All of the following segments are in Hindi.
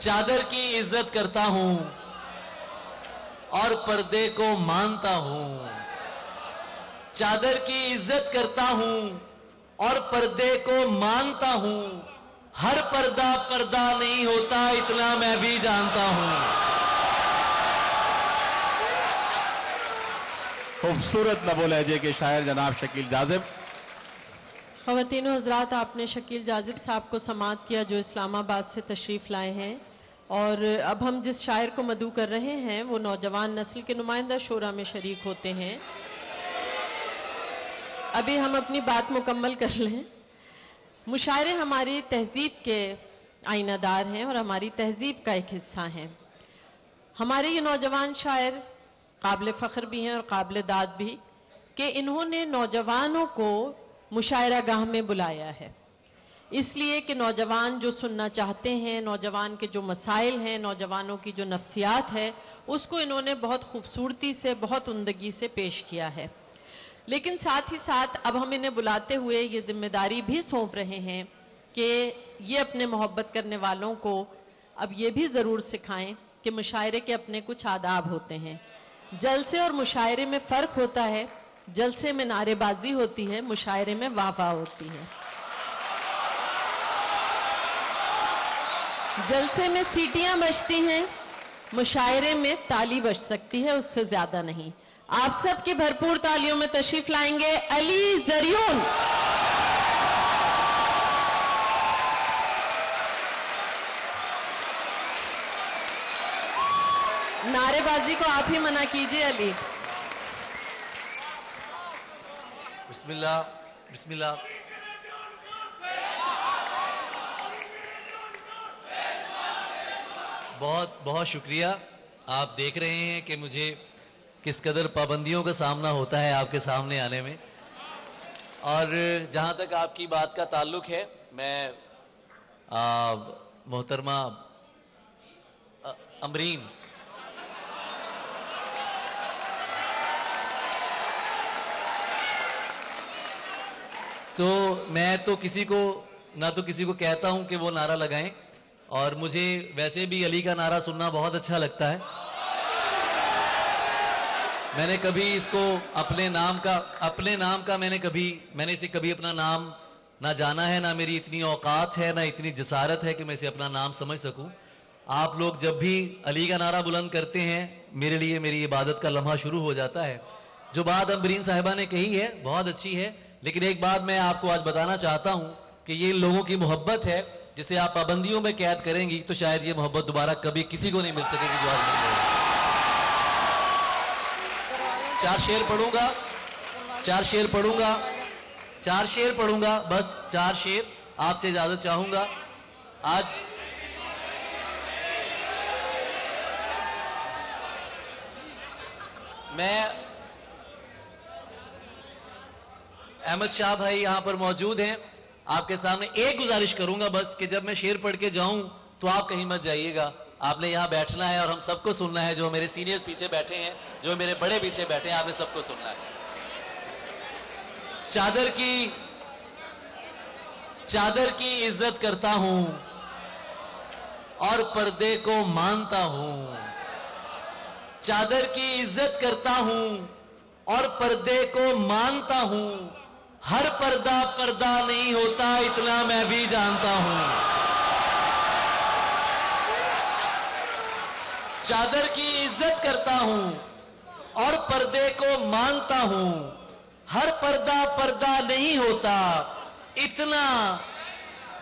चादर की इज्जत करता हूं और पर्दे को मानता हूं। चादर की इज्जत करता हूं और पर्दे को मानता हूं। हर पर्दा पर्दा नहीं होता, इतना मैं भी जानता हूं। खूबसूरत लबो लहजे के शायर जनाब शकील जाजिब। ख़वातीन व हज़रात, आपने शकील जाजिब साहब को समाअत किया जो इस्लामाबाद से तशरीफ़ लाए हैं। और अब हम जिस शायर को मदू कर रहे हैं वो नौजवान नस्ल के नुमाइंदा शोरा में शरीक होते हैं। अभी हम अपनी बात मुकम्मल कर लें। मुशायरे हमारी तहजीब के आईनादार हैं और हमारी तहजीब का एक हिस्सा हैं। हमारे ये नौजवान शायर काबिल फ़ख्र भी हैं और काबिल दाद भी कि इन्होंने नौजवानों को मुशायरा गाह में बुलाया है, इसलिए कि नौजवान जो सुनना चाहते हैं, नौजवान के जो मसाइल हैं, नौजवानों की जो नफ्सियात है, उसको इन्होंने बहुत खूबसूरती से, बहुत उम्दगी से पेश किया है। लेकिन साथ ही साथ अब हम इन्हें बुलाते हुए ये जिम्मेदारी भी सौंप रहे हैं कि ये अपने मोहब्बत करने वालों को अब ये भी ज़रूर सिखाएं कि मुशायरे के अपने कुछ आदाब होते हैं। जलसे और मुशायरे में फ़र्क होता है। जलसे में नारेबाजी होती है, मुशायरे में वाह होती है। जलसे में सीटियां बजती हैं, मुशायरे में ताली बज सकती है, उससे ज्यादा नहीं। आप सब की भरपूर तालियों में तशरीफ लाएंगे अली जरियून। नारेबाजी को आप ही मना कीजिए अली। बिस्मिल्लाह बिस्मिल्लाह। बहुत बहुत शुक्रिया। आप देख रहे हैं कि मुझे किस कदर पाबंदियों का सामना होता है आपके सामने आने में। और जहाँ तक आपकी बात का ताल्लुक है, मैं मोहतरमा अमरीन, तो मैं तो किसी को ना तो किसी को कहता हूं कि वो नारा लगाएं, और मुझे वैसे भी अली का नारा सुनना बहुत अच्छा लगता है। मैंने कभी इसको अपने नाम का मैंने इसे कभी अपना नाम ना जाना है, ना मेरी इतनी औकात है, ना इतनी जसारत है कि मैं इसे अपना नाम समझ सकूं। आप लोग जब भी अली का नारा बुलंद करते हैं, मेरे लिए मेरी इबादत का लम्हा शुरू हो जाता है। जो बात अमरीन साहिबा ने कही है बहुत अच्छी है, लेकिन एक बात मैं आपको आज बताना चाहता हूं कि ये लोगों की मोहब्बत है जिसे आप पाबंदियों में कैद करेंगी तो शायद ये मोहब्बत दोबारा कभी किसी को नहीं मिल सकेगी जो आज मिल रही है। चार शेर पढ़ूंगा, बस 4 शेर आपसे इजाजत चाहूंगा। आज मैं अहमद शाह भाई यहां पर मौजूद हैं, आपके सामने एक गुजारिश करूंगा बस कि जब मैं शेर पढ़ के जाऊं तो आप कहीं मत जाइएगा। आपने यहां बैठना है और हम सबको सुनना है। जो मेरे सीनियर्स पीछे बैठे हैं, जो मेरे बड़े पीछे बैठे हैं, आपने सबको सुनना है। चादर की इज्जत करता हूं और पर्दे को मानता हूं। चादर की इज्जत करता हूं और पर्दे को मानता हूं। हर पर्दा पर्दा नहीं होता, इतना मैं भी जानता हूं। चादर की इज्जत करता हूं और पर्दे को मानता हूं। हर पर्दा पर्दा नहीं होता, इतना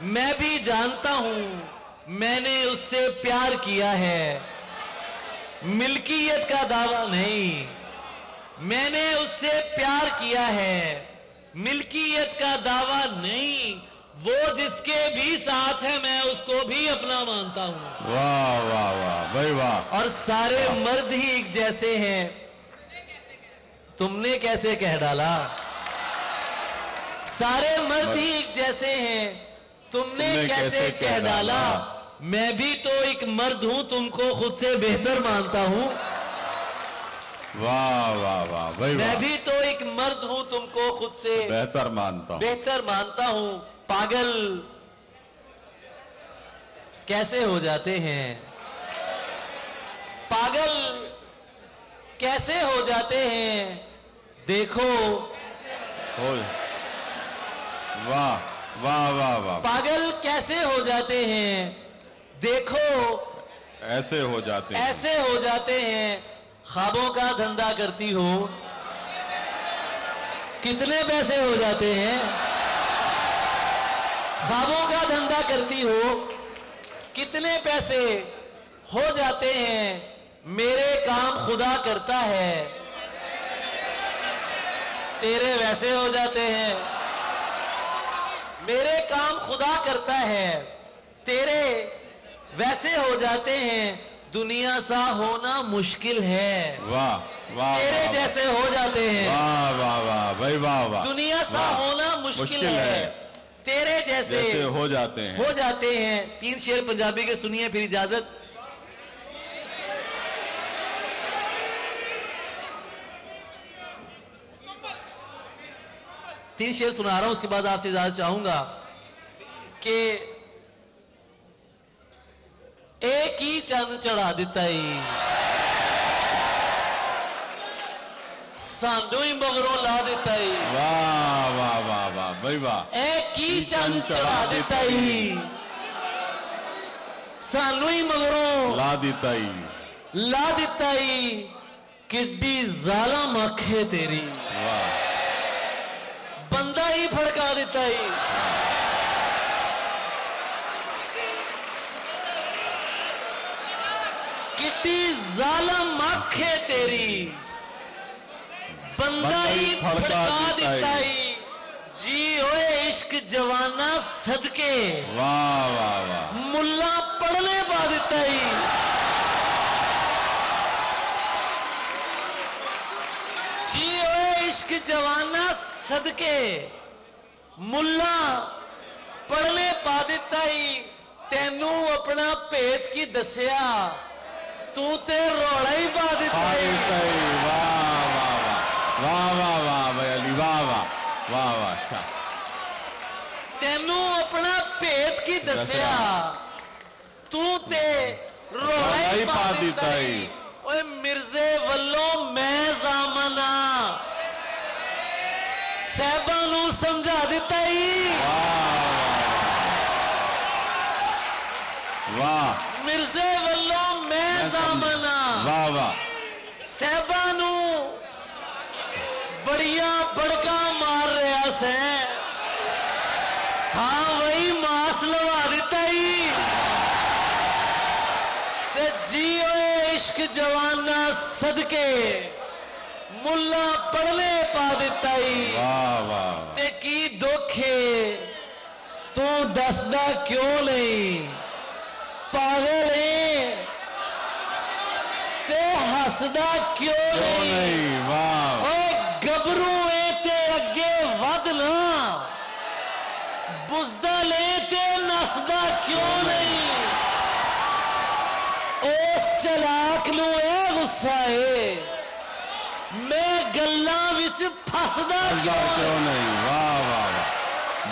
मैं भी जानता हूं। मैंने उससे प्यार किया है, मिल्कियत का दावा नहीं। मैंने उससे प्यार किया है, मिल्कियत का दावा नहीं। वो जिसके भी साथ है मैं उसको भी अपना मानता हूं। वाह वाह वाह भाई वाह। और सारे मर्द ही एक जैसे हैं, तुमने कैसे कह डाला। सारे मर्द ही एक जैसे हैं, तुमने कैसे कह डाला। मैं भी तो एक मर्द हूं, तुमको खुद से बेहतर मानता हूं। वाह वाह वाह भाई वाह। मैं भी तो एक मर्द हूं, तुमको खुद से बेहतर मानता हूं। पागल कैसे हो जाते हैं, पागल कैसे हो जाते हैं, देखो। वाह वाह वाह वाह। पागल कैसे हो जाते हैं, देखो ऐसे हो जाते हैं, ऐसे हो जाते हैं। ख्वाबों का धंधा करती हो, कितने पैसे हो जाते हैं। ख्वाबों का धंधा करती हो, कितने पैसे हो जाते हैं। मेरे काम खुदा करता है, तेरे वैसे हो जाते हैं। मेरे काम खुदा करता है, तेरे वैसे हो जाते हैं। दुनिया सा होना मुश्किल है, वाह वाह, तेरे वाह, जैसे हो जाते हैं। वाह वाह वाह भाई वाह वाह। दुनिया सा वाह, होना मुश्किल है, तेरे जैसे हो जाते हैं, हो जाते हैं। 3 शेर पंजाबी के सुनिए, फिर इजाजत। तीन शेर सुना रहा हूं, उसके बाद आपसे इजाजत चाहूंगा कि एक ही चंद चढ़ा दिता ही, सानू ही मगरों ला दिता ही। वाह वाह वाह वाह भाई वाह। एक ही चंद चढ़ा दिता ही, सानू ही मगरों ला दिता ही, ला दिता ही। किड्डी जालम अख है तेरी, वाह। बंदा ही फड़का दिता ही। किड्डी जालम अख है तेरी, बंदा ही फड़का दिता ही। जी ओए इश्क जवाना सदके, वाह वाह वाह। मुल्ला पढ़ने पा दिता ही। जी ओए इश्क जवाना सदके, मुल्ला पढ़ने पा दिता ही। तेनू अपना भेद की दसिया, तू ते रोड़ा ही पा दिता ही। वाह वाह वाह वाह वाह भाई अली, वाह वाह वाह वाह। अच्छा, तेनू अपना भेद की दसिया, तू ते रोड़ा ही पा दिता ही। ओए मिर्जे वल्लों मैं जामना, साहबा नू समझा दिता ही। वाह मिर्जे वल्लों मैं जामना, वाह वाह। साहबा नू बड़िया बड़का मार रहा से। हाँ वही मास लवा दिता ही। ते जी ओए इश्क जवाना सदके, मुल्ला पढ़ले पा दिता ही। वाह वाह। ते की दुखे तू दसदा क्यों नहीं, पागल है ते हसदा क्यों नहीं। वाह। ओए गबरू है ते अगे वधना, बुजदल है ते नसदा क्यों नहीं। उस चलाक नू ए गुस्सा है, मैं गल्लां विच फसदा क्यों नहीं। वाह वाह वाह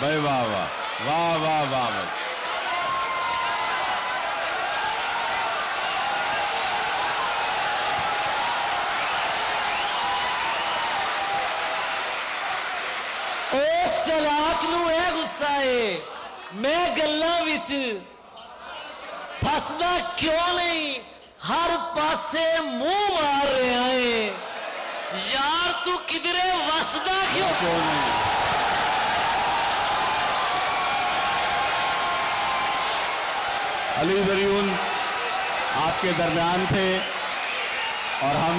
भाई वाह वाह वाह वाह वाह भाई। उस चलाक नू ए गुस्सा है, मैं गल्लां विच फसदा क्यों नहीं। हर पासे मुंह मार रहा है, यार तू किधरे वसदा क्यों नहीं। अली ज़रियून आपके दरमियान थे और हम